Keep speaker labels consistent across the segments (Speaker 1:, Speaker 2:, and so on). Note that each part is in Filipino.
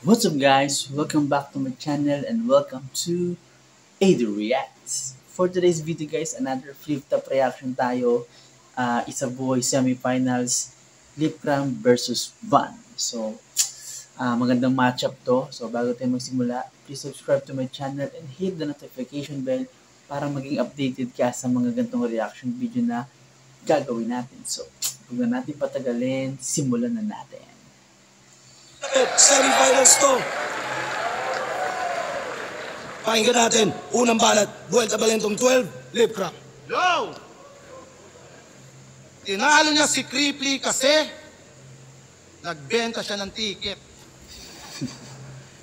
Speaker 1: What's up guys? Welcome back to my channel and welcome to AD Reacts. For today's video guys, another flip top reaction tayo. Isa boy semifinals, Lipram versus Van. So, magandang matchup to. So, bago tayo magsimula, please subscribe to my channel and hit the notification bell para maging updated ka sa mga gantong reaction video na gagawin natin. So, huwag na natin patagalin, simulan na natin.
Speaker 2: Semifinals to. Pakinggan natin. Unang banat, Vuelta Balentong 12, Lipram.
Speaker 3: Yo! Tinalo niya si Cripply kasi nagbenta siya ng ticket.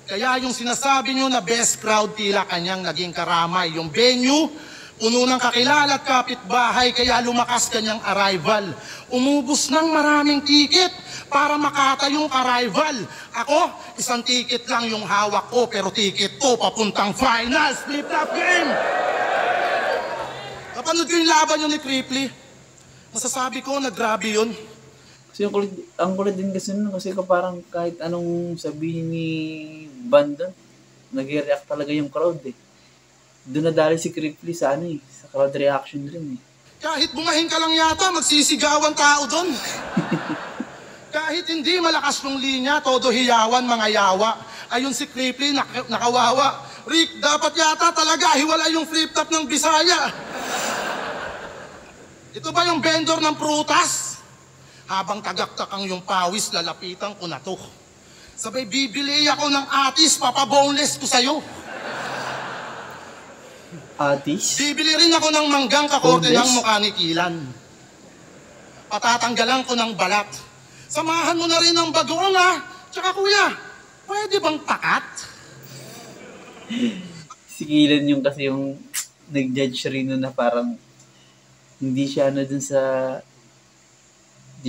Speaker 3: Kaya yung sinasabi niyo na best crowd tila kanyang naging karamay. Yung venue, puno ng kakilala at kapitbahay kaya lumakas kanyang arrival. Umubos ng maraming ticket para makata yung arrival. Ako, isang ticket lang yung hawak ko pero ticket to papuntang finals. Flip-flop game! Napanood ko yung laban yun ni Cripply. Masasabi ko na grabe yun.
Speaker 1: Kasi ang kulit din kasi nun, kasi parang kahit anong sabihin ni Banda, nag-react talaga yung crowd eh. Doon nadali si Cripply sa sa crowd reaction rin eh.
Speaker 3: Kahit bumahin ka lang yata, magsisigawan tao doon. Kahit hindi malakas yung linya, todo hiyawan, mga yawa. Ayun si Cripply, nakawawa. Rick, dapat yata talaga hiwala yung flip-top ng Bisaya. Ito ba yung vendor ng prutas? Habang tagaktakang yung pawis, lalapitan ko na to. Sabay, bibili ako ng atis, papaboneless ko sa'yo.
Speaker 1: Atis?
Speaker 3: Bibili rin ako ng manggang kakorte ng mukha ni Kilan. Patatanggalan ko ng balat. Samahan mo na rin ng bagoong ha. Tsaka kuya, pwede bang pakat?
Speaker 1: Si Kilan yung kasi yung nag-judge rin na parang hindi siya hindi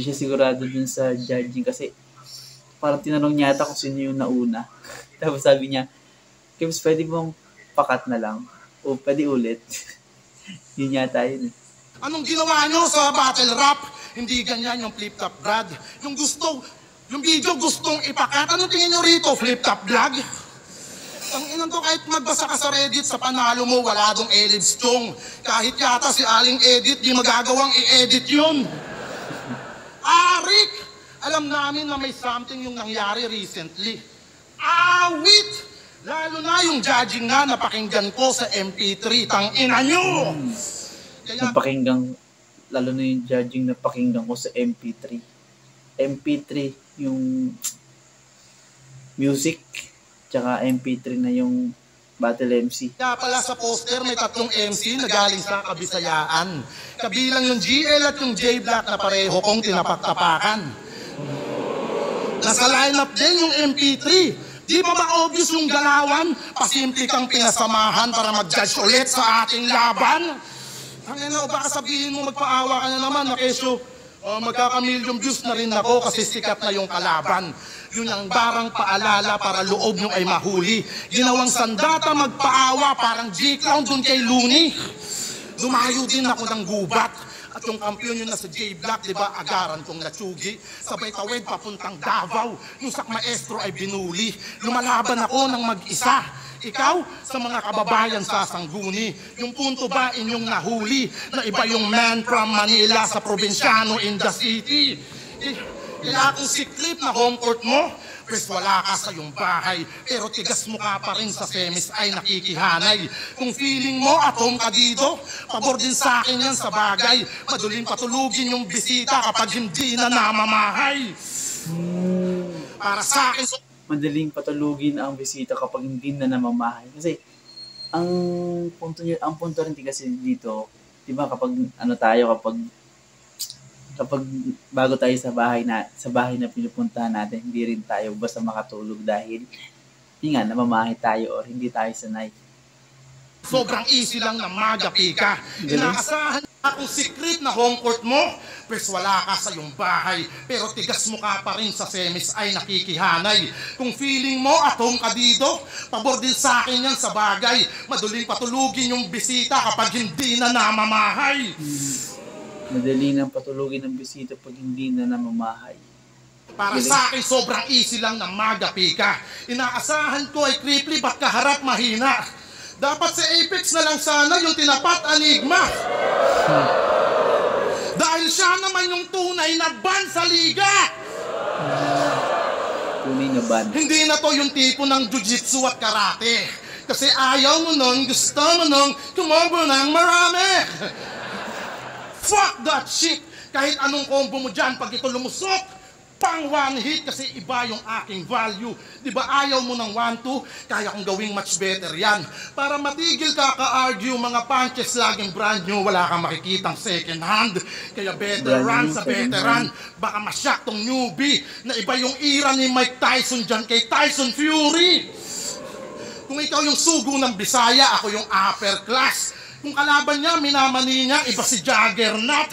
Speaker 1: siya sigurado dun sa judging kasi parang tinanong niya ata kung sino yung nauna. Tapos sabi niya, Kims, pwede bang pakat na lang? O pwede ulit? Yun yata yun eh.
Speaker 3: Anong ginawa nyo sa battle rap? Hindi ganyan yung flip-top Brad. Yung video gustong ipakat. Anong tingin nyo rito? Flip-top vlog? Ang inan to, kahit magbasa ka sa Reddit, sa panalo mo, wala dong elids chong. Kahit yata si Aling Edit, di magagawang i-edit yun. Rick! Alam namin na may something yung nangyari recently. Awit! Lalo na yung judging na napakinggan ko sa MP3. Tang-ina nyo!
Speaker 1: Lalo na yung judging na pakinggan ko sa MP3. MP3 yung music, tsaka MP3 na yung battle MC.
Speaker 3: Kaya pala sa poster may tatlong MC na galing sa Kabisayaan. Kabilang yung GL at yung J-Black na pareho kong tinapak-tapakan. Nasa lineup din yung MP3. Di ba obvious yung galawan? Pasimple kang pinasamahan para mag-judge ulit sa ating laban? Tangina, baka sabihin mo magpaawa ka na naman na kesyo magkaka-million views na rin ako kasi sikat na yung kalaban. Yun ang barang paalala para loob nyo ay mahuli. Ginawang sandata magpaawa parang G-Clown dun kay Looney. Lumayo din ako ng gubat. At yung kampiyon yun na sa J-Black, di ba, agaran kong natsugi. Sabay tawid papuntang Davao. Yung sak maestro ay binuli. Lumalaban ako ng mag-isa. Ikaw, sa mga kababayan sa Sangguni, yung punto ba inyong nahuli na iba yung man from Manila sa probinsyano in the city? Kaya kung si Clip na home court mo, pwes wala ka sa iyong bahay, pero tigas mo ka pa rin sa semis ay nakikihanay. Kung feeling mo atom ka dito, pabor din sa akin yan sa bagay. Madaling patulugin yung bisita kapag hindi na namamahay. Para sa akin,
Speaker 1: Madaling patulugin ang bisita kapag hindi na namamahay. Kasi ang punto rin kasi dito, 'di ba, kapag bago tayo sa bahay na pinupuntahan natin, hindi rin tayo basta makatulog dahil namamahay tayo or hindi tayo sanay.
Speaker 3: sobrang easy lang na magapi ka. Inaasahan akong secret na home court mo, pwes wala ka sa iyong bahay, pero tigas mo ka pa rin sa semis ay nakikihanay. Kung feeling mo atom ka dito, pabor din sa akin yan sa bagay. Madaling patulugin yung bisita kapag hindi na namamahay.
Speaker 1: Madali nang patulugin ng bisita pag hindi na namamahay.
Speaker 3: Para sa akin, sobrang easy lang na magapi ka. Inaasahan ko ay Kripli, ba't kaharap mahina? Dapat sa Apex na lang sana yung tinapat Enigma. Dahil siya naman yung tunay na ban sa liga.
Speaker 1: Tunay na ban.
Speaker 3: Hindi na to yung tipo ng jiu-jitsu at karate. Kasi ayaw mo nun, gusto mo nun, kumobo ng marami. Fuck that shit! Kahit anong combo mo dyan, pag ito lumusok, pang one hit kasi iba yung aking value. Di ba ayaw mo ng 1-2? Kaya kong gawing much better yan. Para matigil ka ka-argue, mga punches laging brand new, wala kang makikitang second hand. Kaya veteran sa veteran, baka masyak tong newbie na iba yung era ni Mike Tyson dyan kay Tyson Fury. Kung ikaw yung sugo ng Bisaya, ako yung upper class. Kung kalaban niya, minamani niya, iba si Juggernaut.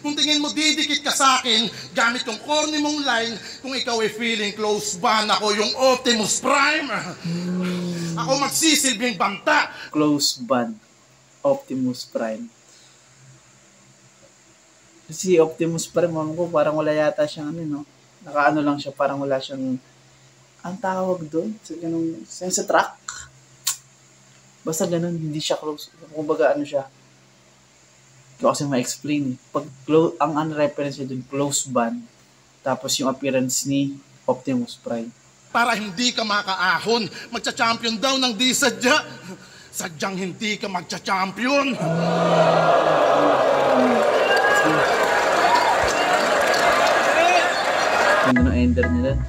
Speaker 3: Kung tingin mo didikit ka sa akin, gamit yung corny mong line, kung ikaw ay feeling close ban, ako yung Optimus Prime. Ako magsisilbing banta.
Speaker 1: Close ban. Optimus Prime. Si Optimus Prime, ko parang wala yata siyang ano, no? Nakaano lang siya, parang wala siyang, ang tawag doon, sa ganung, sa track. Basta ganun, hindi siya close. Kumbaga ano siya, hindi ko kasi ma-explain eh. Pag ang reference niya dun, close ban. Tapos yung appearance ni Optimus Prime.
Speaker 3: Para hindi ka makaahon, magcha-champion daw ng di sadya. Sadyang hindi ka magcha-champion.
Speaker 1: Ano na ender nila?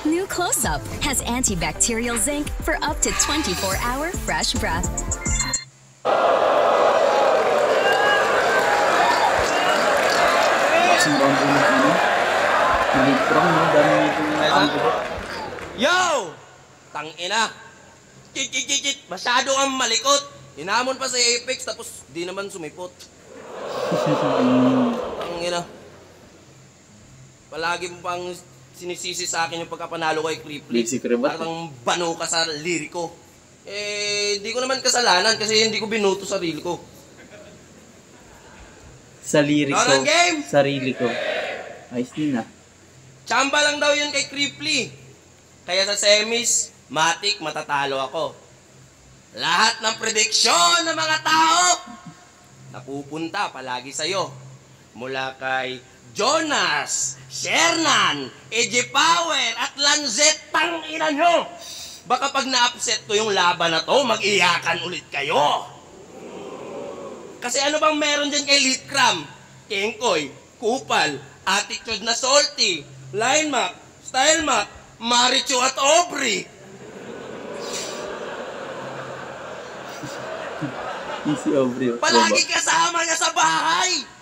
Speaker 4: New Close-Up has antibacterial zinc for up to 24-hour fresh breath.
Speaker 1: Kasing boundary na ano? Nag-strong, no? Dami nito yung
Speaker 5: Yo! Tangina! Chit! Masyado kang malikot! Hinamon pa sa Apex tapos di naman sumipot. Tangina. Palagi mo pang sinisisi sa akin yung pagkapanalo kay Kripli. Parang bano ka sa liriko. Hindi ko naman kasalanan kasi hindi ko binuto sarili ko.
Speaker 1: Sa liriko.
Speaker 5: Game!
Speaker 1: Sarili ko. Ayos din ah.
Speaker 5: Chamba lang daw yun kay Kripli. Kaya sa semis, matik matatalo ako. Lahat ng prediksyon ng mga tao napupunta palagi sa'yo. Mula kay Jonas, Shernan, EJ Power, at Lanzet, tangina nyo! Baka pag na-upset ko yung laban na to, mag-iyakan ulit kayo. Kasi ano bang meron dyan kay Litcram? Kengkoy, Kupal, Attitude na Salty, Line Map, Style Map, Marichu at Aubrey.
Speaker 1: Easy Aubrey.
Speaker 5: Palagi kasama niya sa bahay.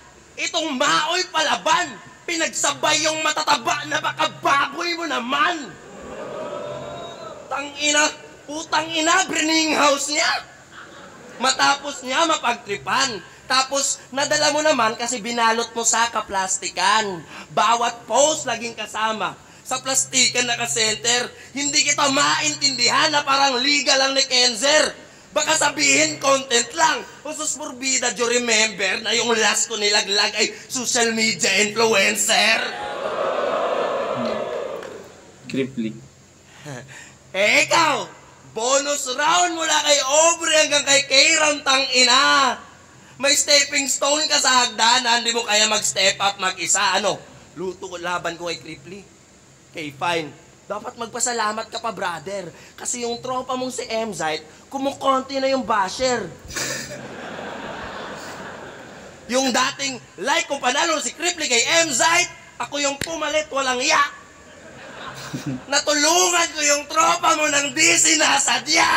Speaker 5: Itong maoy palaban, pinagsabay yung matataba na baka baboy mo naman. Putang ina, brining house niya. Matapos niya mapagtripan. Tapos nadala mo naman kasi binalot mo sa kaplastikan. Bawat post laging kasama. Sa plastikan naka-center, hindi kita maintindihan na parang liga lang ni Kenzer. Baka sabihin, content lang. Usus morbida, do you remember na yung last ko nilaglag ay social media influencer?
Speaker 1: Kripli.
Speaker 5: Ikaw, bonus round mula kay Aubrey hanggang kay Kayram, tangina. May stepping stone ka sa hagdanan, di mo kaya mag-step up mag-isa. Luto ko laban ko kay Kripli. Okay, fine. Dapat magpasalamat ka pa, brother. Kasi yung tropa mong si Emzite, kumukonti na yung basher. Yung dating like kung panalo si Kripli kay Emzite, ako yung pumalit, walang iya. Natulungan ko yung tropa mo ng di sinasadya.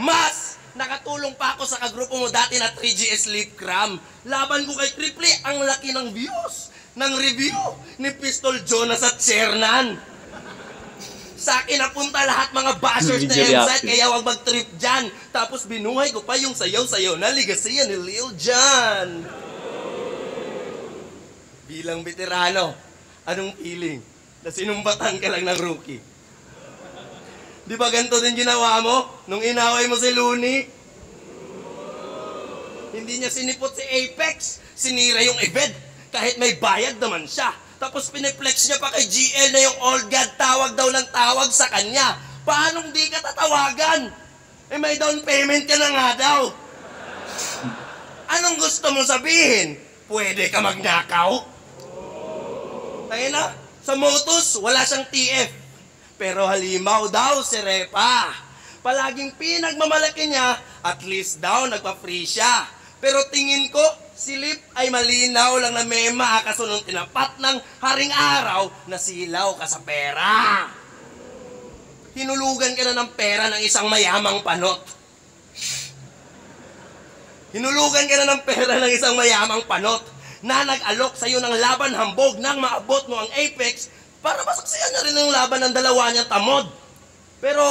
Speaker 5: Mas, nakatulong pa ako sa kagrupo mo dati na 3GS Lipcram. Laban ko kay Kripli, ang laki ng views ng review ni Pistol Jonas at Shernan. Sa akin napunta lahat mga bashers na Emzite, kaya wag mag-trip dyan. Tapos binuhay ko pa yung sayaw-sayaw na ligasiya ni Lil Jon. Bilang veterano, anong feeling? na sinumbatan ka lang ng rookie. Di ba ganito din ginawa mo nung inaway mo si Looney? Hindi niya sinipot si Apex, sinira yung event kahit may bayad naman siya. Tapos piniplex niya pa kay GL na yung old god tawag daw ng tawag sa kanya. Paano di ka tatawagan? Eh may down payment ka na nga daw. Anong gusto mo sabihin? Pwede ka magnakaw? Tayo na, sa Motus, wala siyang TF. Pero halimaw daw si Repa. Palaging pinagmamalaki niya, at least daw nagpa-free siya. Pero tingin ko, si Lip ay malinaw lang na may makakasunong tinapat ng haring araw na silaw ka sa pera. Hinulugan ka na ng pera ng isang mayamang panot. Hinulugan ka na ng pera ng isang mayamang panot na nag-alok sa'yo ng laban hambog nang maabot mo ang Apex para masaksiyan na rin ang laban ng dalawa niyang tamod. Pero,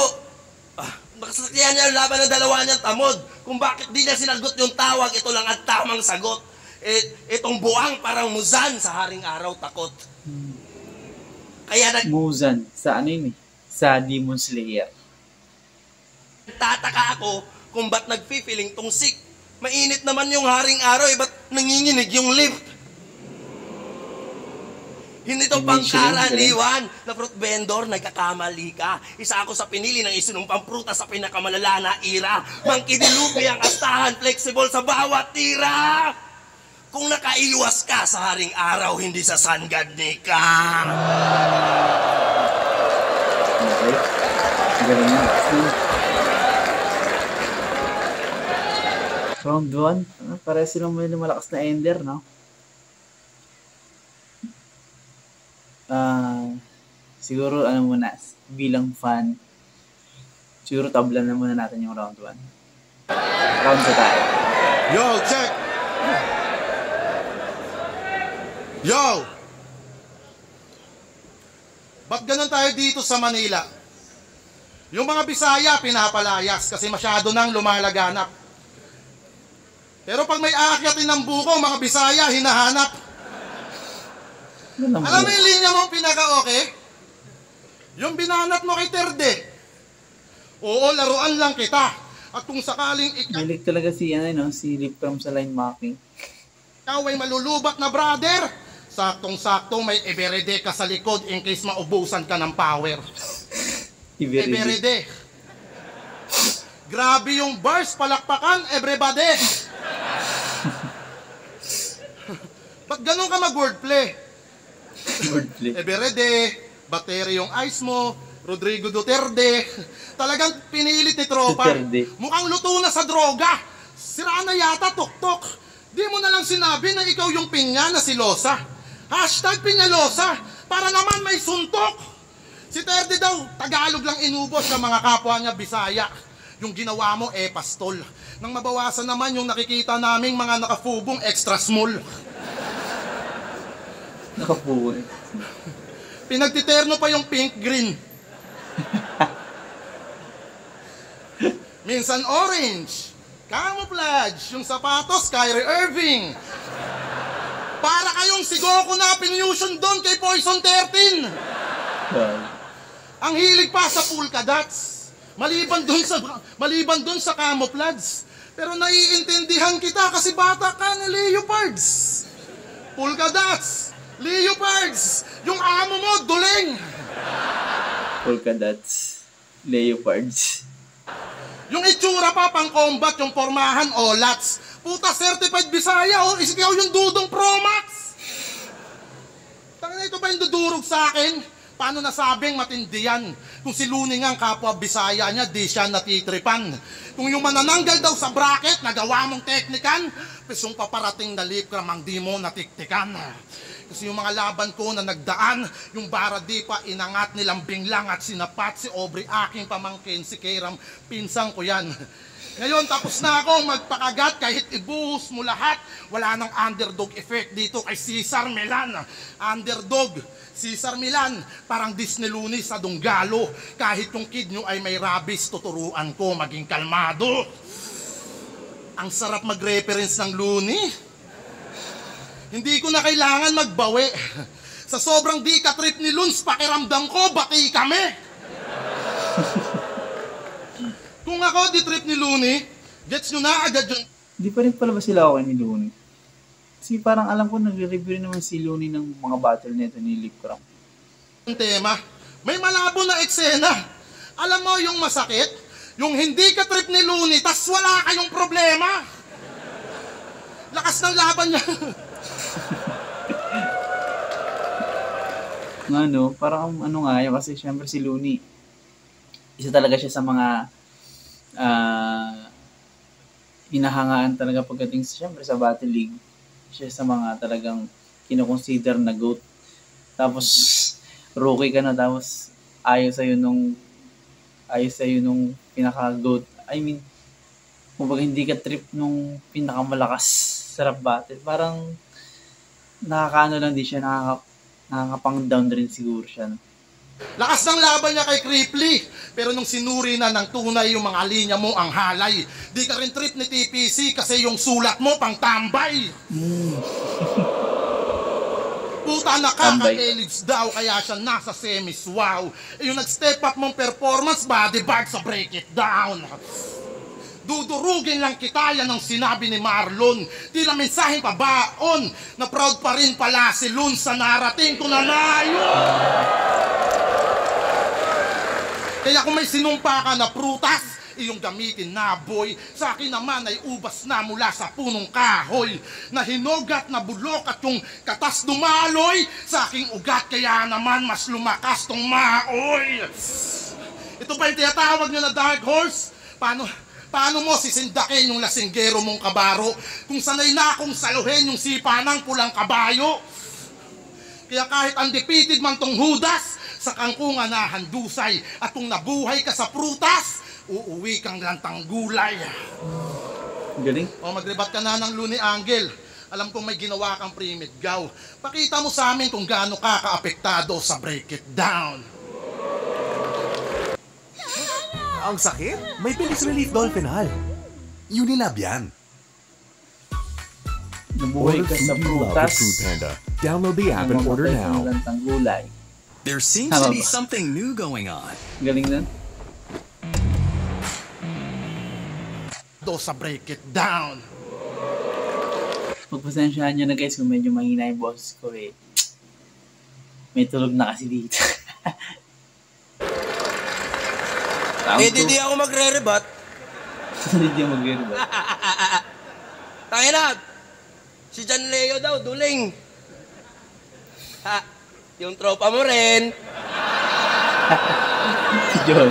Speaker 5: masaksiyan niya ang laban ng dalawa niyang tamod. Kung bakit di niya sinagot yung tawag, ito lang ang tamang sagot. Itong buwang parang Muzan sa haring araw takot. Kaya
Speaker 1: Muzan, sa ano yun eh? Sa Demon Slayer.
Speaker 5: Tataka ako kung ba't nag-feeling tong sick. Mainit naman yung haring araw, ba't nanginginig yung lift? Hindi to pangkaraniwan na fruit vendor, nagkakamali ka. Isa ako sa pinili ng isinumpang prutas sa pinakamalala na ira. Mangkidilupi ang astahan, flexible sa bawat tira. Kung nakaiwas ka sa haring araw, hindi sa Sun God ni ka.
Speaker 1: Okay. Galing na. Round 1. Parehas silang may malakas na ender, no? Siguro ano muna, bilang fan, siguro tablan na muna natin yung round 1. Round 2 tayo.
Speaker 3: Yo, check! Yo! Ba't ganun tayo dito sa Manila? Yung mga Bisaya pinapalayas kasi masyado nang lumalaganap. Pero pag may aakyatin ng buko, mga Bisaya hinahanap. Alam mo yung linya mo pinaka-okay? Yung binanat mo kay Terde. Oo, laruan lang kita. At kung sakaling
Speaker 1: Milig talaga si, si Lip from sa line marking.
Speaker 3: ikaw ay malulubat na brother, saktong-sakto may Everede ka sa likod in case maubusan ka ng power. Everede. Grabe yung bars, palakpakan, everybody. Ba't ganun ka mag-wordplay?
Speaker 1: Wordplay.
Speaker 3: Everede, battery yung ice mo, Rodrigo Duterte. Talagang pinilit ni tropa.
Speaker 1: Duterte.
Speaker 3: Mukhang luto na sa droga. Sira na yata, tok-tok. Di mo na lang sinabi na ikaw yung pinya na si Losa. Hashtag Pinyalosa, para naman may suntok. Si Terde daw, Tagalog lang inubos sa mga kapwa niya Bisaya. Yung ginawa mo, pastol. Nang mabawasan naman yung nakikita naming mga nakafubong extra small.
Speaker 1: Nakapuwi.
Speaker 3: Pinagtiterno pa yung pink-green. Minsan orange. Camouflage. Yung sapatos, Kyrie Irving. Para kayong si Goku na pinusion doon kay Poison 13. Ang hilig pa sa polka dots. Maliban doon sa camouflage. Pero naiintindihan kita kasi bata ka ni Leopards. Polka dots. Leopards! Yung amo mo, duling!
Speaker 1: Polka dots. Leopards.
Speaker 3: Yung itsura pa pang combat, yung pormahan, olats. Puta, certified Bisaya, ikaw yung Dudong Pro Max! Tangina, ito ba yung dudurog sa akin? Paano nasabing matindi yan? Kung si Looney nga ang kapwa Bisaya niya, di siya natitripan. Kung yung manananggal daw sa bracket, nagawa mong teknikan, pisong paparating na lip kramang di mo natiktikan. Kasi yung mga laban ko na nagdaan, yung bara di pa inangat nilang binglang at sinapat si Aubrey aking pamangkin, si Kairam, pinsang ko yan. Ngayon, tapos na akong magpakagat kahit ibuhos mo lahat. Wala nang underdog effect dito kay Cesar Milan. Underdog, Cesar Milan, parang Disney Looney sa Dunggalo. Kahit yung kid nyo ay may rabies, tuturuan ko maging kalmado. Ang sarap mag-reference ng Looney. Hindi ko na kailangan magbawi. Sa sobrang di ka trip ni Luns, pakiramdam ko, bati kami. Kung ako di trip ni Looney, gets nyo na agad yun.
Speaker 1: Di pa rin pala ba sila okay ni Looney? Kasi parang alam ko nagre-review rin naman si Looney ng mga battle nito ni Lipcram.
Speaker 3: Ang tema, may malabo na eksena. Alam mo yung masakit? Yung hindi ka trip ni Looney, tas wala kayong problema. Lakas ng laban niya.
Speaker 1: Ano, parang ano nga yun, kasi syempre si Looney, isa talaga siya sa mga hinahangaan talaga pagdating syempre sa Battle League. Siya sa mga talagang kinoconsider na GOAT. Tapos, rookie ka na, tapos ayaw sa'yo nung pinaka-GOAT. I mean, kumbaga hindi ka trip nung pinakamalakas sa rap battle. Parang nakakaano lang din siya, nakakapang down rin siguro siya. No?
Speaker 3: Lakas ng laban niya kay Cripply. Pero nung sinuri na ng tunay yung mga linya mo ang halay, di ka rin trip ni TPC kasi yung sulat mo pang tambay. Puta, nakaka-elids daw kaya siya nasa semis. Wow. Yung nag-step up mong performance, body bag sa break it down. Dudurugin lang kita, yan ang sinabi ni Marlon. Tila mensaheng pabaon na proud pa rin pala si Lun sa narating ko na nayon. Kaya kung may sinumpa ka na prutas, iyong gamitin na boy. Sa akin naman ay ubas na mula sa punong kahoy. Na hinog na bulok at yung katas dumaloy. Sa aking ugat kaya naman mas lumakas tong maoy. Ito ba yung tinatawag nyo na dark horse? Paano mo sisindakin yung lasinggero mong kabaro kung sanay na akong saluhin yung sipa ng pulang kabayo? Kaya kahit undefeated man tong Judas, sa kangkungan na handusay at kung nabuhay ka sa prutas, uuwi kang lantang gulay.
Speaker 1: Galing.
Speaker 3: O magrebat ka na ng Looney Angle. Alam kong may ginawa kang pre-med gaw. Pakita mo sa amin kung gaano ka kaapektado sa break it down.
Speaker 6: Ang sakit? May bilis relief Dolphinal. Unilab yan.
Speaker 1: Nabuhay ka sa prutas.
Speaker 7: Food Panda. Download the app and order now.
Speaker 1: Lantang gulay.
Speaker 8: There seems to be something new going on.
Speaker 1: Galing nun.
Speaker 3: Do sa break it down.
Speaker 1: Pagpasensyahan nyo na guys kung medyo mahina yung boses ko eh. May tulog na kasi dito.
Speaker 5: Di ako magre-rebat.
Speaker 1: Hindi ako magre-rebat.
Speaker 5: Tangina! Si John Leo daw, duling. Ha, yung tropa mo rin.
Speaker 1: Si John.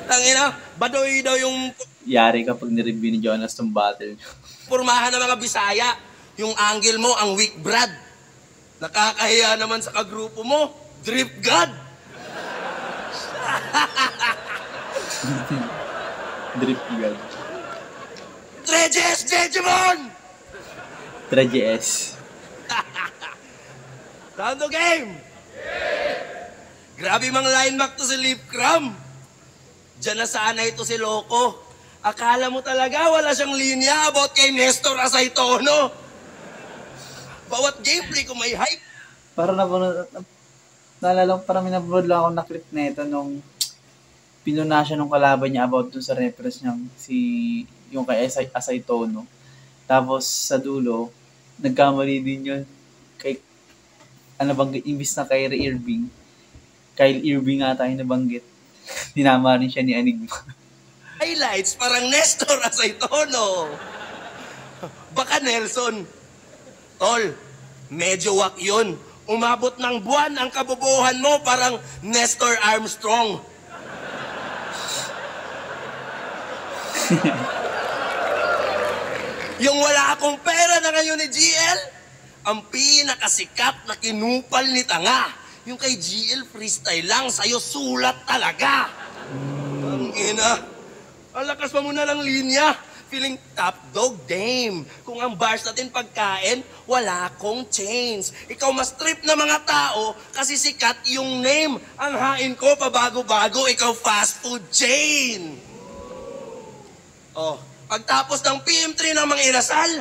Speaker 5: Tangina, badoy daw yung
Speaker 1: Yari kapag nireview ni Jonas tong battle.
Speaker 5: pormahan ng mga Bisaya. Yung angle mo, ang weak brad. Nakakahiya naman sa kagrupo mo. Drip God.
Speaker 1: Drip God.
Speaker 5: Trejes Jejemon!
Speaker 1: Trejes.
Speaker 5: Round the game! Grabe mang line back to si Lipcram. Diyan na sana ito si Loco. Akala mo talaga wala siyang linya about kay Nestor Asaytono. Bawat gameplay ko may hype.
Speaker 1: Para naalala ko, parang minabroad lang ako na clip na ito nung pinuna siya nung kalaban niya about dun sa reference niyang yung kay Asaytono. Tapos sa dulo, nagkamali din yun kay, imbis na kay Kyle Irving nga tayo nabanggit. Tinama rin siya ni Enigma.
Speaker 5: Highlights, parang Nestor Asaytono. Baka Nelson. Tol, medyo wak yun. Umabot ng buwan ang kabubuhan mo, parang Nestor Armstrong. Yung wala akong pera na ngayon ni GL, ang pinakasikat na kinupal ni Tanga. Yung kay GL freestyle lang, sa'yo sulat talaga. Ang ina, ang lakas pa muna ng linya. Feeling top dog, dame. Kung ang bars natin pagkain, wala akong change. Ikaw mas trip na mga tao kasi sikat yung name. Ang hain ko pabago-bago, ikaw fast food chain. Oh, pagtapos ng PM3 ng mga inasal,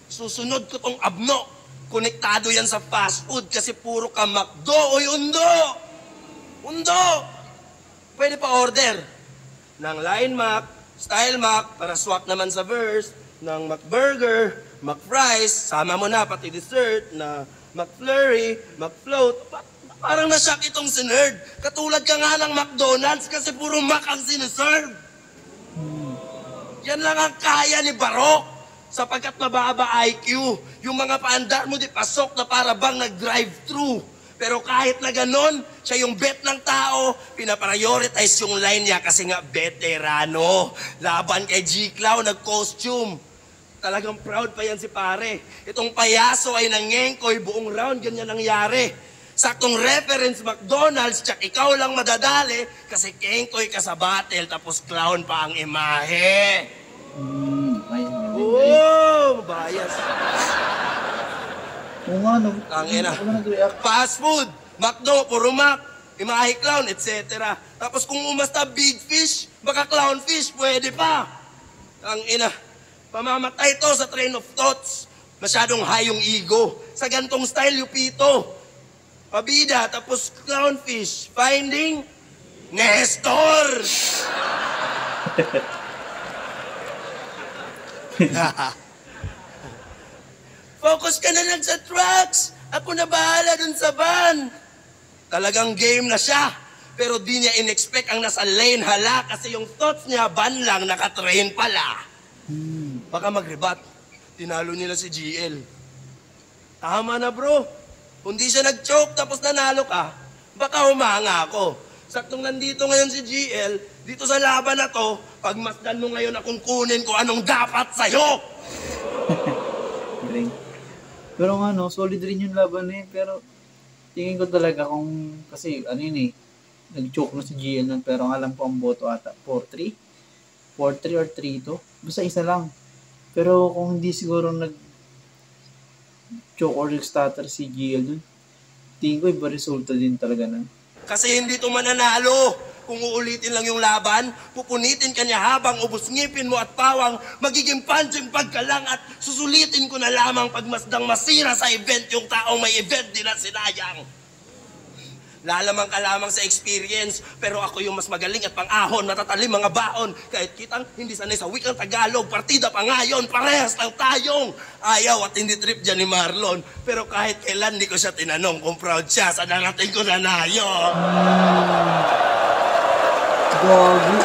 Speaker 5: susunod ko tong abno. Konektado yan sa fast food kasi puro ka McDo. Uy, undo! Undo! Pwede pa order ng Line Mac, Style Mac, para swak naman sa verse, ng McBurger, McFries, sama mo na pati dessert na McFlurry, McFloat. Parang nasyak itong si Nerd. Katulad ka nga ng McDonald's kasi puro Mac ang sinaserve. Yan lang ang kaya ni Barok sapagkat mababa IQ. Yung mga paandar mo di pasok na para bang nag-drive-thru. Pero kahit na ganon, siya yung bet ng tao, pinaprioritize yung line niya kasi nga veterano. Laban kay G-Clown, nag-costume. Talagang proud pa yan si pare. Itong payaso ay nangengkoy buong round, ganyan nangyari. Saktong reference McDonald's, tsak ikaw lang madadali kasi kengkoy ka sa battle tapos clown pa ang imahe. Oh, bias.
Speaker 1: Oo nga, no.
Speaker 5: Ang ina. Fast food, McDo, puro Mac, imahe clown, etc. Tapos kung umasta big fish, baka clown fish, pwede pa. Ang ina. Pamamatay to sa train of thoughts. Masyadong high yung ego. Sa gantong style, Yupito. Pabida, tapos clownfish. Finding Nestor! Focus ka na lang sa trucks. Ako na bahala dun sa van. Talagang game na siya. Pero di niya in-expect ang nasa lane hala kasi yung thoughts niya van lang nakatrain pala. Baka mag-rebat. Tinalo nila si GL. Tama na bro. Kung di siya nag-choke tapos nanalo ka, baka humanga ako. Saktong nandito ngayon si GL, dito sa laban na to, pagmasdan mo ngayon akong kunin ko anong dapat sa'yo.
Speaker 1: Pero nga no, solid rin yung laban eh. Pero tingin ko talaga kung, kasi ano yun eh, nag-choke na si GL nun, pero ang alam ko ang boto ata, 4-3? 4-3 or 3-2? Basta isa lang. Pero kung hindi siguro choke or stutter si GL dun, tingin ko iba resulta din talaga na.
Speaker 5: Kasi hindi to mananalo. Kung uulitin lang yung laban, pupunitin ka niya habang ubos ngipin mo at pawang, magiging punching bag ka lang at susulitin ko na lamang pagmasdang masira sa event yung taong may event din na sinayang. Lalamang ka lamang sa experience, pero ako yung mas magaling at pang-ahon, matatalim mga baon. Kahit kitang hindi sanay sa wikang Tagalog, partida pa ngayon, parehas lang tayong ayaw at hindi trip dyan ni Marlon. Pero kahit kailan di ko siya tinanong kung proud siya sa narating ko na nayo.
Speaker 1: Gogi.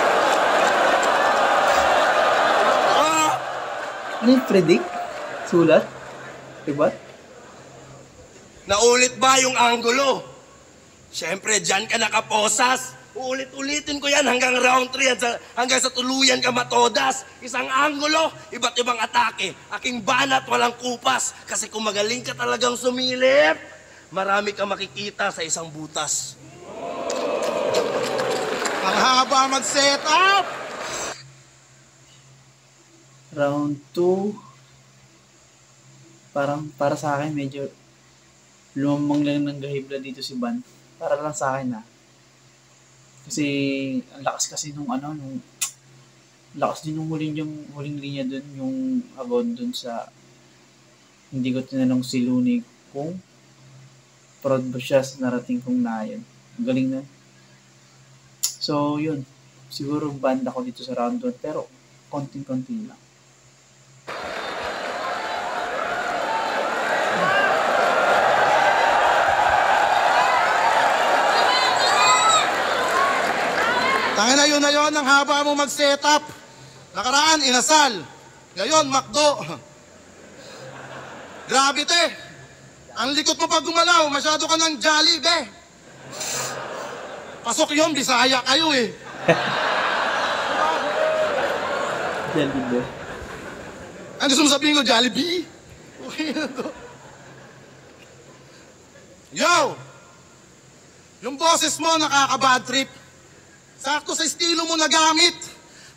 Speaker 1: Ano yung predict? Sulat? Diba?
Speaker 5: Naulit ba yung anggulo? Siyempre, dyan ka nakaposas. Uulit-ulitin ko yan hanggang round 3 hanggang sa tuluyan ka matodas. Isang anggulo, iba't ibang atake. Aking banat, walang kupas. Kasi kung magaling ka talagang sumilip, marami ka makikita sa isang butas.
Speaker 3: Ang haba mag-set up!
Speaker 1: Round 2, parang para sa akin medyo lumamang lang ng gahibla dito si Van. Para lang sa akin kasi ang lakas kasi nung lakas din nung huling linya dun, yung abon dun sa, hindi ko tinanong si Looney kung proud ba siya sa narating kong nayon. Galing na. So yun, siguro banda ko dito sa round 1 pero konting-konti lang.
Speaker 3: Tangin na yun, ang haba mo mag-setup. Nakaraan, inasal. Ngayon, McDo. Grabe te. Ang likot mo pag gumalaw, masyado ka ng jolly, be. Pasok yun, Bisaya kayo eh.
Speaker 1: Jollibee.
Speaker 3: Ang gusto mo sabihin ko, Jollibee? Okay na to. Yo! Yung boses mo nakaka-bad trip. Sakto sa estilo mo nagamit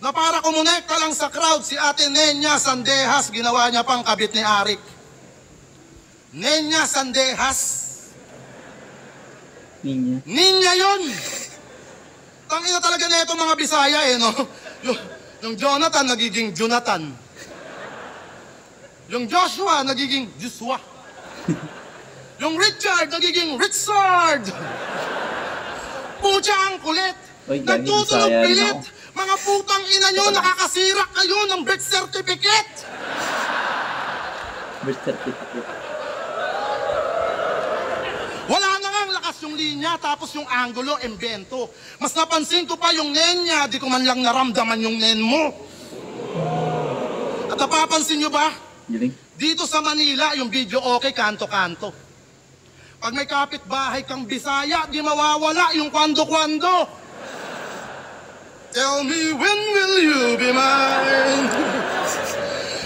Speaker 3: na para kumonekta lang sa crowd si Ate Nenya Sandehas, ginawa niya pang kabit ni Arik. Nenya Sandehas. Ninya yun! Tangina talaga na itong mga Bisaya eh, no? Yung Jonathan nagiging Jonathan. Yung Joshua, nagiging Joshua. Yung Richard, nagiging Richard. Pucha ang kulit. Nagtutunog pilit. Mga putang ina nyo, nakakasira kayo ng birth certificate.
Speaker 1: Birth certificate.
Speaker 3: Wala na nga ang lakas yung linya, tapos yung angulo, embento. Mas napansin ko pa yung nen niya, di ko man lang naramdaman yung nen mo. At napapansin nyo ba? Dito sa Manila, yung video okay, kanto-kanto. Pag may kapitbahay kang Bisaya, di mawawala yung kwando-kwando. Tell me when will you be mine?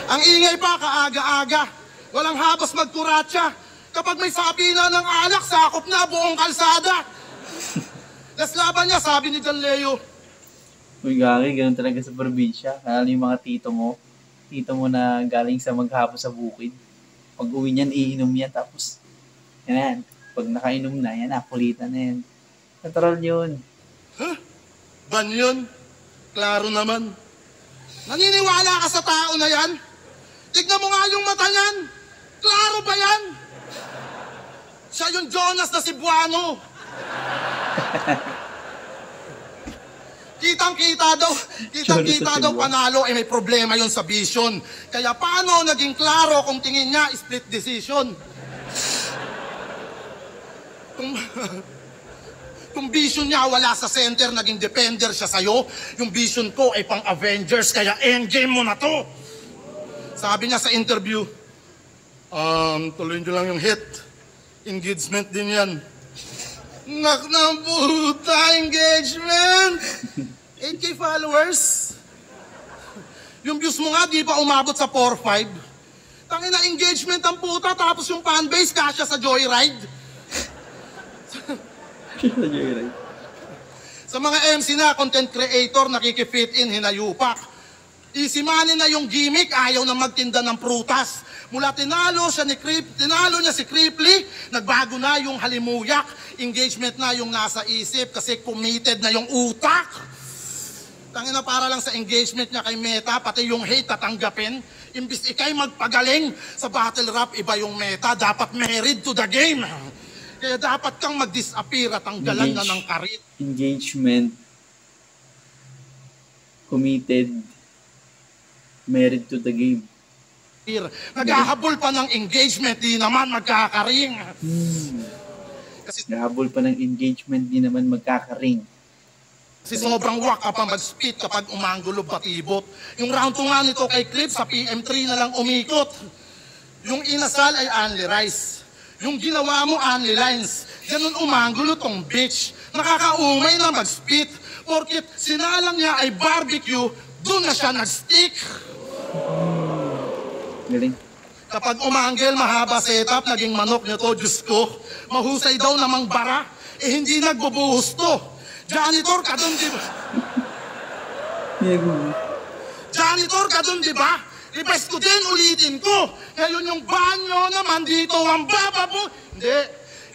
Speaker 3: Ang ingay pa, kaaga-aga. Walang habas magkuratsa. Kapag may sabi na ng alak, sakop na buong kalsada. Las laban niya, sabi ni John Leo.
Speaker 1: Uy, gagi, ganun talaga sa probinsya. Lalo yung mga tito mo na galing sa maghapon sa bukid. Pag uwi niyan, iinom yan. Tapos, yan. Pag nakainom na, yan na, kulitan na yan. Natural yun.
Speaker 3: Huh? Ban yun? Klaro naman. Naniniwala ka sa tao na yan? Tignan mo nga yung mata niyan. Klaro ba yan? Siya yung Jonas na Cebuano. Kitang-kita daw panalo may problema yon sa vision. Kaya paano naging klaro kung tingin niya split decision? Kung vision niya wala sa center, naging defender siya sa'yo. Yung vision ko ay pang Avengers, kaya endgame mo na to. Sabi niya sa interview, tuloy nyo lang yung hit. Engagement din yan. Nak na puta, engagement! 8K followers. Yung views mo nga, di pa umabot sa 4-5. Tangina engagement ang puta, tapos yung fanbase kasya sa Joyride. Sa mga MC na, content creator, nakikifit in, hinayupak. Easy money na yung gimmick, ayaw na magtinda ng prutas. Mula tinalo niya si Cripply, nagbago na yung halimuyak. Engagement na yung nasa isip kasi committed na yung utak. Tangina para lang sa engagement niya kay Meta, pati yung hate tatanggapin. Imbis ikay magpagaling sa battle rap, iba yung Meta, dapat married to the game. Kaya dapat kang mag-disappear at tanggalan na ng karit.
Speaker 1: Engagement, committed, married to the game.
Speaker 3: Naghahabol pa ng engagement, di naman magkakaring.
Speaker 1: Kasi naghahabol pa ng engagement, di naman magkakaring.
Speaker 3: Kasi sobrang wak ka pa mag-spit kapag umanggulo batibot. Yung round 2 nga nito kay Clip sa PM3 na lang umikot. Yung inasal ay only rice. Yung ginawa mo only lines. Ganun umanggulo tong bitch. Nakakaumay na mag-spit. Porkit sinalang niya ay barbecue, doon na siya nag-stick.
Speaker 1: Galing.
Speaker 3: Kapag umanggel, mahaba setup, naging manok niya to, Diyos ko. Mahusay daw namang bara, hindi nagbubuhos to. Janitor ka dun, di ba? Janitor ka dun, di ba? Request ko din, ulitin ko. Ngayon yung banyo naman dito, ang bababo.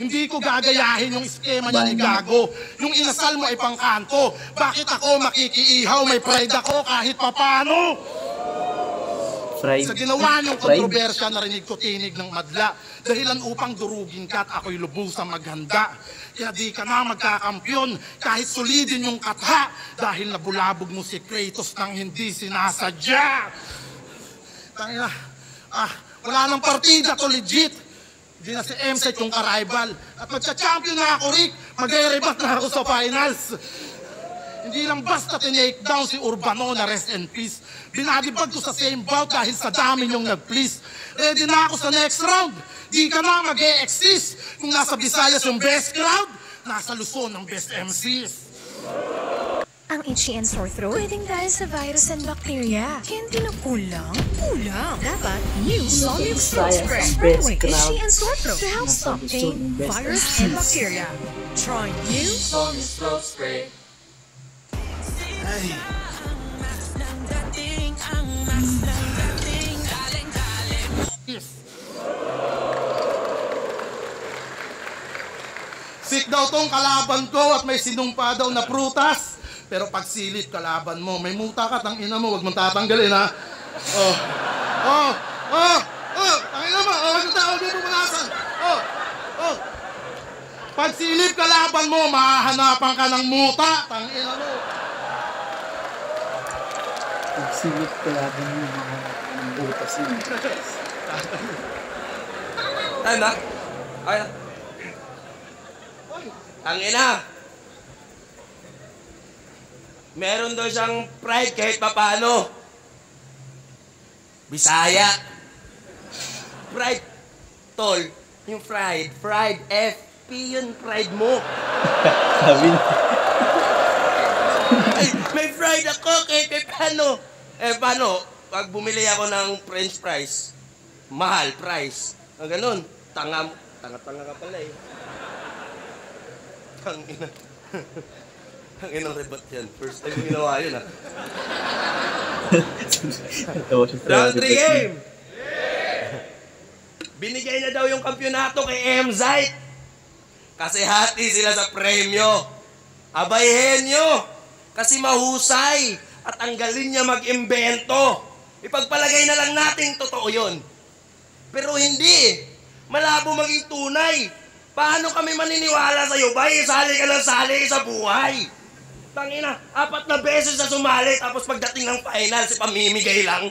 Speaker 3: Hindi ko gagayahin yung skema niya ni Gago. Yung inasal mo ay pangkanto. Bakit ako makikiihaw, may pride ako kahit papano? Sa ginawa niyong kontrobersya, narinig ko tinig ng madla. Dahilan upang durugin ka at ako'y lubusang maghanda. Kaya di ka na magkakampyon kahit solidin yung katha. Dahil nabulabog mo si Kratos nang hindi sinasadya. Tangina, wala nang partida to legit. Hindi na si MSET yung ka-rival. At magcha-champion na ako, Rick. Mag-rebat na ako sa finals. Hindi lang basta tinake down si Urbano na rest in peace. Binadibag ko sa same bout dahil sa dami niyong nag-please. Ready na ako sa next round. Di ka na mag-e-exist. Kung nasa Visayas yung best crowd, nasa Luzon ang best MCs.
Speaker 9: Ang itchy and sore throat, pwedeng dahil sa virus and bacteria. Hindi na kulang. Dapat new Solmux Throat Spray. Right away itchy and sore throat to help stop pain, virus, and bacteria. Try new Solmux Throat Spray.
Speaker 3: Ay. Sick daw tong kalaban ko at may sinumpa daw na prutas. Pero pag silip kalaban mo, may muta ka, tang ina mo, wag mong tatanggalin ha. Pag silip kalaban mo, mahahanapan ka ng muta. Tangina mo.
Speaker 1: Pag silip kalaban mo, mahahanapan ka ng butas yun.
Speaker 5: Tanda? Ay, ang ina. Meron daw siyang pride kahit papano. Bisaya. Pride. Tol, yung fried. Fried. FP yun, pride mo.
Speaker 1: Sabi niya.
Speaker 5: Ay, may fried ako kahit paano. Paano? Pag bumili ako ng french fries, mahal price. Ang ganun. Tanga ka pala eh. Tangina. Ang inang rebat yan. First time ginawa yun, ha? Round 3 game! Binigay na daw yung kampyonato kay M-Zite. Kasi hati sila sa premyo. Abayhin nyo. Kasi mahusay. At ang galing niya mag-imbento. Ipagpalagay na lang natin totoo yun. Pero hindi. Malabo maging tunay. Paano kami maniniwala sa'yo, bay? Sali ka ng sali sa buhay. Tangina, 4 na beses na sumali, tapos pagdating ng final, si pamimigay lang.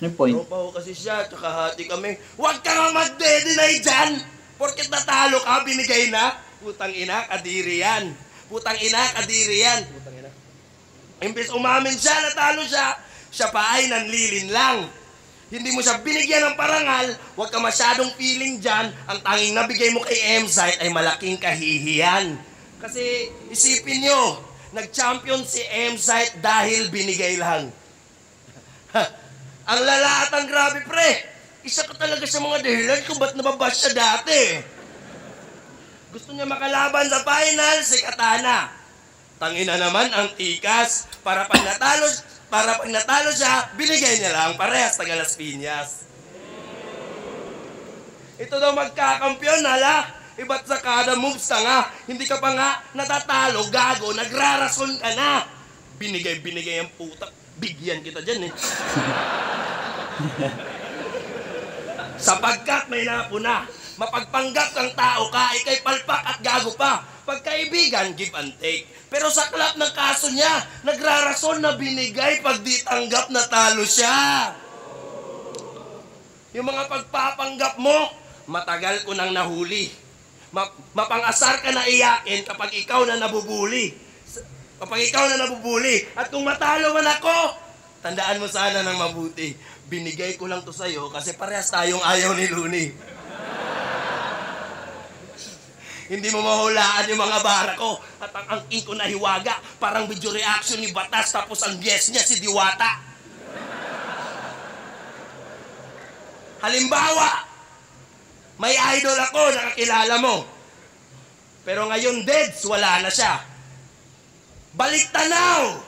Speaker 1: Yung point.
Speaker 5: Tropa ko kasi siya, tsaka hati kami. Huwag ka nga mag-de-deny dyan! Porket natalo ka, binigay na. Putang ina, kadiri yan. Putang ina, kadiri yan. Putang ina. Imbes umamin siya, natalo siya, siya pa ay nanlilin lang. Hindi mo siya binigyan ng parangal, huwag ka masyadong feeling dyan, ang tanging nabigay mo kay M-Zite ay malaking kahihiyan. Kasi isipin nyo, nag-champion si M-Zite dahil binigay lang. Ang lala at ang grabe pre, isa ka talaga sa mga dahilan kung ba't nababash siya dati. Gusto niya makalaban sa final si Katana. Tangina naman ang tikas, para pag natalo siya, binigay niya lang, parehas taga Las Piñas. Ito daw magkakampiyon, hala. Iba't sa kada moves na nga, hindi ka pa nga natatalo, gago, nagrarason ka na. Binigay ang putak, bigyan kita dyan eh. Sapagkat may napuna, mapagpanggap kang tao ka, ikay palpak at gago pa. Pagkaibigan, give and take. Pero sa klap ng kaso niya, nagrarason na binigay pag di tanggap na talo siya. Yung mga pagpapanggap mo, matagal ko nang nahuli. Mapangasar ka na iyakin kapag ikaw na nabubuli. At kung matalo man ako, tandaan mo sana ng mabuti. Binigay ko lang to sa'yo kasi parehas tayong ayaw ni Looney. Hindi mo mahulaan yung mga bara ko at ang angking ko na hiwaga. Parang video reaction ni Batas tapos ang guest niya si Diwata. Halimbawa, may idol ako, nakakilala mo. Pero ngayon, deads, wala na siya. Balik tanaw,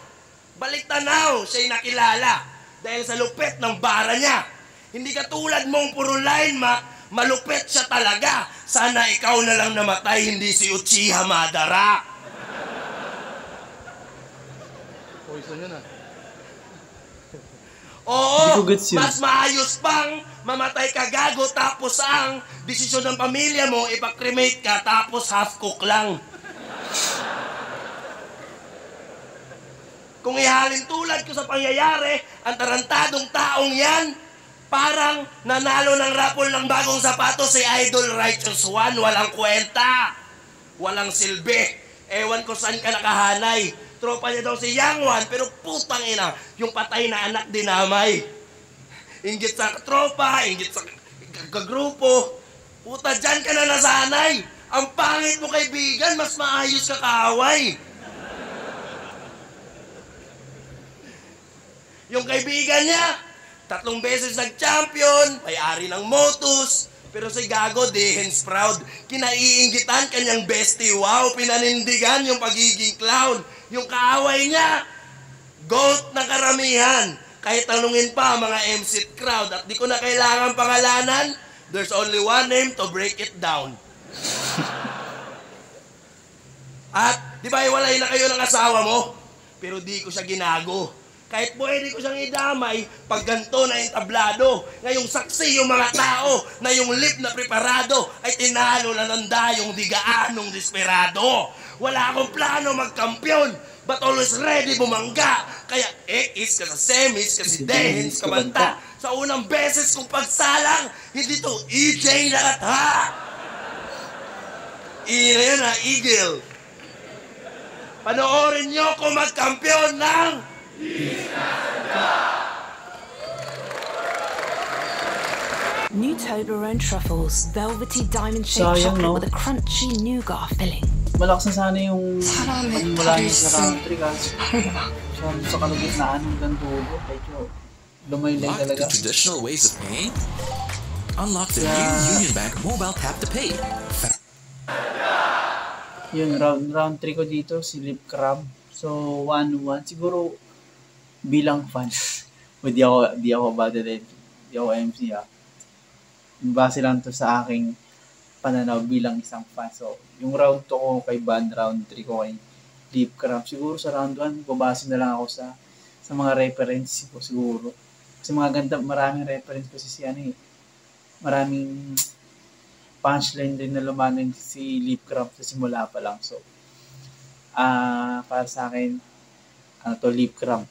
Speaker 5: siya'y nakilala. Dahil sa lupet ng bara niya. Hindi katulad mong puro line, malupet siya talaga. Sana ikaw na lang namatay, hindi si Uchiha Madara.
Speaker 3: Poison yun ah.
Speaker 5: Oo, mas maayos pang mamatay ka gago tapos ang desisyon ng pamilya mo, ipakremate ka tapos half-cook lang. Kung ihalin tulad ko sa pangyayari, ang tarantadong taong yan, parang nanalo ng rapol ng bagong sapatos si Idol Righteous One. Walang kwenta. Walang silbi. Ewan ko saan ka nakahanay. Tropa niya daw si Yang One, pero putang ina, yung patay na anak dinamay. Inggit sa tropa, inggit sa kagrupo. Puta, dyan ka na nasanay. Ang pangit mo kaibigan, mas maayos ka kaaway. Yung kaibigan niya, 3 beses nag-champion, may-ari ng Motus, pero si Gago, Dehens proud. Kinaiinggitan kanyang bestie, wow, pinanindigan yung pagiging clown. Yung kaaway niya, GOAT na karamihan. Kahit tanungin pa mga MC crowd at di ko na kailangan pangalanan, there's only one name to break it down. At di ba iwalay na kayo ng asawa mo? Pero di ko siya ginago. Kahit pwede ko siyang idamay pag ganito na yung tablado. Ngayong saksi yung mga tao na yung lip na preparado ay tinalo na ng dayong digaanong desperado. Wala akong plano magkampyon, but always ready bumangga. Kaya X ka sa semis, kasi dehens ka banta. Sa unang beses kong pagsalang, hindi to EJ lahat ha. Yun na, Eagle. Panoorin nyo kung magkampiyon ng
Speaker 10: New Toblerone truffles, velvety diamond-shaped
Speaker 1: Sayang,
Speaker 10: chocolate
Speaker 1: no?
Speaker 10: with a crunchy nougat filling.
Speaker 1: Malakas na sana yung mula niya sa round 3 kasi sa kalagitnaan hanggang dulo. Medyo lumaylay
Speaker 8: Lock
Speaker 1: talaga.
Speaker 8: the traditional ways of paying? Unlock the new Union Bank mobile tap to pay.
Speaker 1: Yun, round 3 ko dito, si Lip Crab. So, 1-1. Siguro, bilang fan. Di ako battered. Di ako MC ha. Base lang to sa aking pananaw bilang isang fan. So, yung round 2 ko kay Van, round 3 ko kay Lip Crab. Siguro sa round 1, babase na lang ako sa mga reference ko siguro. Kasi mga ganda, maraming reference kasi si ano eh. Maraming punchline din na lumanan si Lip Crab sa simula pa lang. So, para sa akin, Lip Crab.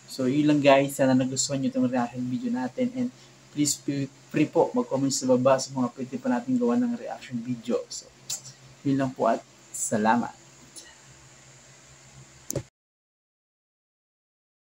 Speaker 1: So, yun lang guys. Sana nagustuhan nyo itong reaction video natin. And please free po mag-comment sa baba sa mga pwede pa natin gawa ng reaction video. So, yun lang po at salamat.